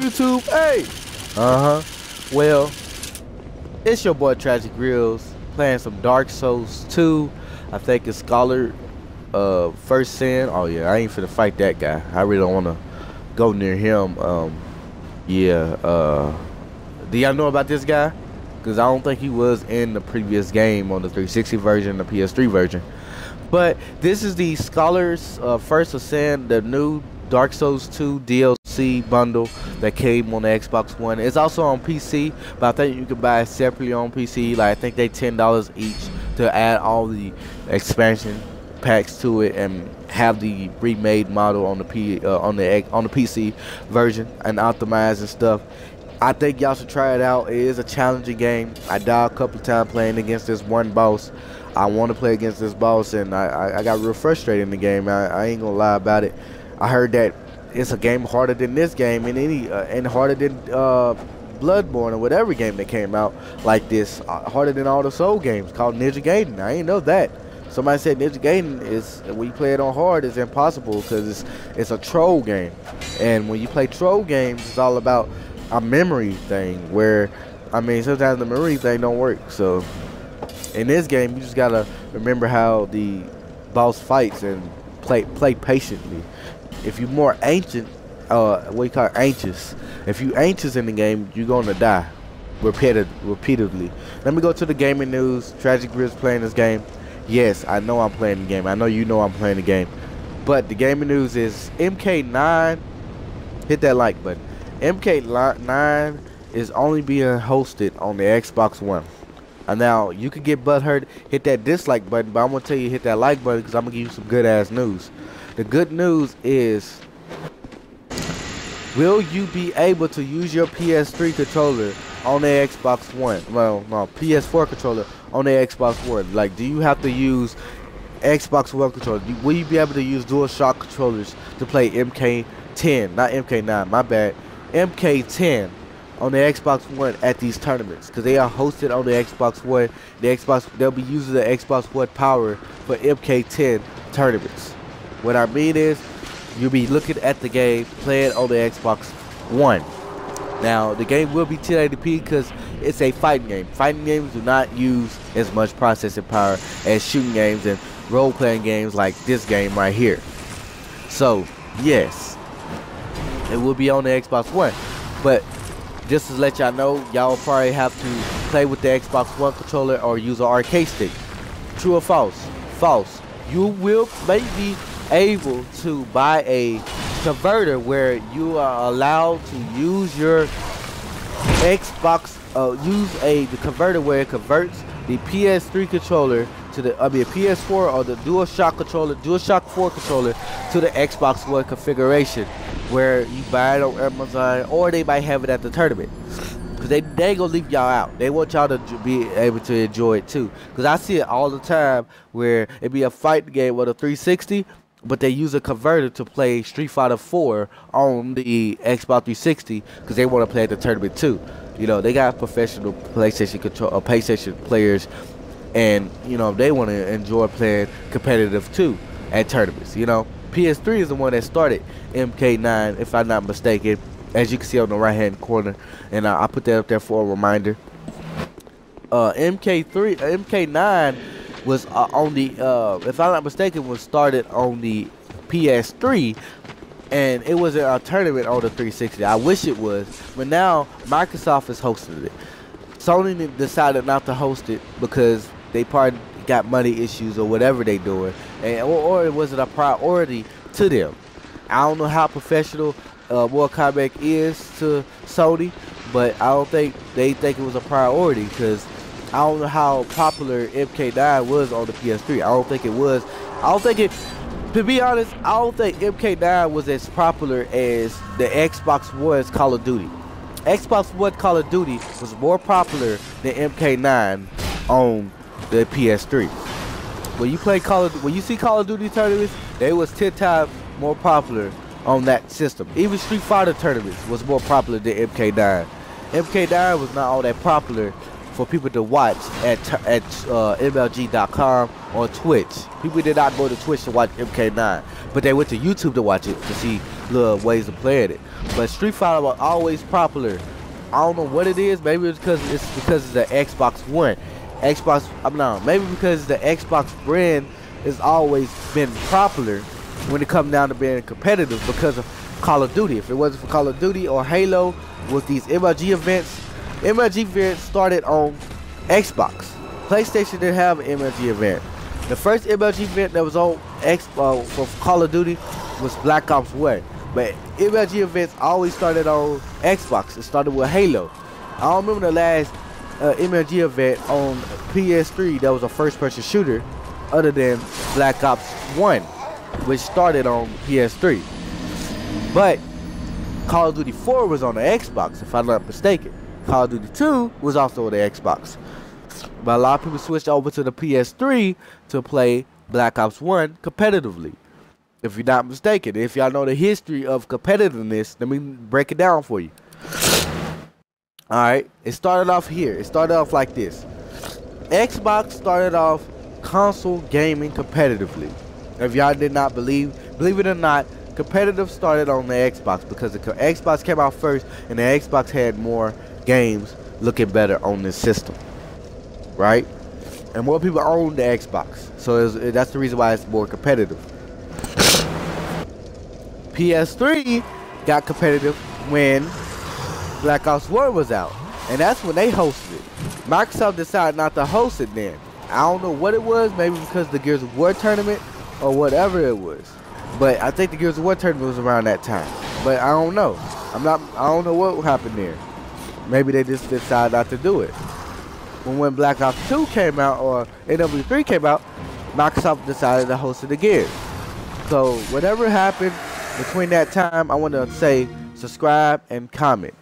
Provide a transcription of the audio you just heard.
YouTube, hey! Well, it's your boy Tragic Grills playing some Dark Souls 2. I think it's Scholar First Sin. Oh yeah, I ain't finna fight that guy. I really don't wanna go near him. Do y'all know about this guy? Because I don't think he was in the previous game on the 360 version, the PS3 version. But this is the Scholar's First Ascend, the new Dark Souls 2 DLC bundle that came on the Xbox One. It's also on PC, but I think you can buy it separately on PC. Like I think they $10 each to add all the expansion packs to it and have the remade model on the PC version and optimized and stuff. I think y'all should try it out. It is a challenging game. I died a couple times playing against this one boss. I want to play against this boss, and I got real frustrated in the game. I ain't gonna lie about it. I heard that it's a game harder than this game, and harder than Bloodborne or whatever game that came out like this. Harder than all the Soul games called Ninja Gaiden. I ain't know that. Somebody said Ninja Gaiden is, when you play it on hard, it's impossible because it's a troll game, and when you play troll games, it's all about a memory thing where, I mean, sometimes the memory thing don't work. So in this game, you just gotta remember how the boss fights and play patiently. If you're more ancient, what you call anxious. If you anxious in the game, you're gonna die repeatedly. Let me go to the gaming news. Tragic Grills playing this game. Yes, I know I'm playing the game. I know you know I'm playing the game. But the gaming news is MK9. Hit that like button. MK9 is only being hosted on the Xbox One. And now you can get butthurt, hit that dislike button, but I'm gonna tell you hit that like button because I'm gonna give you some good ass news. The good news is, will you be able to use your PS3 controller on the Xbox One? Well, no, PS4 controller on the Xbox One. Like, do you have to use Xbox One controller? Will you be able to use DualShock controllers to play MK10, not MK9, my bad, MK10 on the Xbox One at these tournaments? Because they are hosted on the Xbox One. They'll be using the Xbox One power for MK10 tournaments. What I mean is, you'll be looking at the game, playing on the Xbox One. Now, the game will be 1080p because it's a fighting game. Fighting games do not use as much processing power as shooting games and role-playing games like this game right here. So, yes, it will be on the Xbox One. But just to let y'all know, y'all probably have to play with the Xbox One controller or use an arcade stick. True or false? False. You will maybe able to buy a converter where you are allowed to use your Xbox, the converter where it converts the PS3 controller to the PS4 or the DualShock controller, DualShock 4 controller to the Xbox One configuration, where you buy it on Amazon or they might have it at the tournament. Because they ain't gonna leave y'all out. They want y'all to be able to enjoy it too. Because I see it all the time where it be a fighting game with a 360, but they use a converter to play Street Fighter 4 on the Xbox 360 because they want to play at the tournament too. You know, they got professional PlayStation players, and you know they want to enjoy playing competitive too at tournaments. You know, PS3 is the one that started MK9, if I'm not mistaken, as you can see on the right hand corner, and I put that up there for a reminder. MK9 was on the, if I'm not mistaken, was started on the PS3, and it was a tournament on the 360. I wish it was, but now Microsoft is hosting it. Sony decided not to host it because they probably got money issues or whatever they doing, and or it wasn't a priority to them. I don't know how professional Mortal Kombat is to Sony, but I don't think they think it was a priority because I don't know how popular MK9 was on the PS3. I don't think it was. I don't think it, to be honest, I don't think MK9 was as popular as the Xbox One's Call of Duty. Xbox One Call of Duty was more popular than MK9 on the PS3. When you play when you see Call of Duty tournaments, they was 10 times more popular on that system. Even Street Fighter tournaments was more popular than MK9. MK9 was not all that popular for people to watch at MLG.com or Twitch. People did not go to Twitch to watch MK9, but they went to YouTube to watch it, to see little ways of playing it. But Street Fighter was always popular. I don't know what it is. Maybe it's because it's the Xbox One. Maybe because the Xbox brand has always been popular when it comes down to being competitive because of Call of Duty. If it wasn't for Call of Duty or Halo with these MLG events started on Xbox. PlayStation didn't have an MLG event. The first MLG event that was on for Call of Duty was Black Ops 1. But MLG events always started on Xbox. It started with Halo. I don't remember the last MLG event on PS3 that was a first-person shooter other than Black Ops 1, which started on PS3. But Call of Duty 4 was on the Xbox, if I'm not mistaken. Call of Duty 2 was also on the Xbox. But a lot of people switched over to the PS3 to play Black Ops 1 competitively. If you're not mistaken. If y'all know the history of competitiveness, let me break it down for you. Alright, it started off here. It started off like this. Xbox started off console gaming competitively. If y'all did not believe it or not, competitive started on the Xbox because the Xbox came out first and the Xbox had more games looking better on this system. Right? And more people own the Xbox. So that's the reason why it's more competitive. PS3 got competitive when Black Ops 1 was out. And that's when they hosted it. Microsoft decided not to host it then. I don't know what it was. Maybe because the Gears of War tournament or whatever it was. But I think the Gears of War tournament was around that time. But I don't know. I don't know what happened there. Maybe they just decided not to do it. When Black Ops 2 came out or NW3 came out, Microsoft decided to host it again. So whatever happened between that time, I want to say subscribe and comment.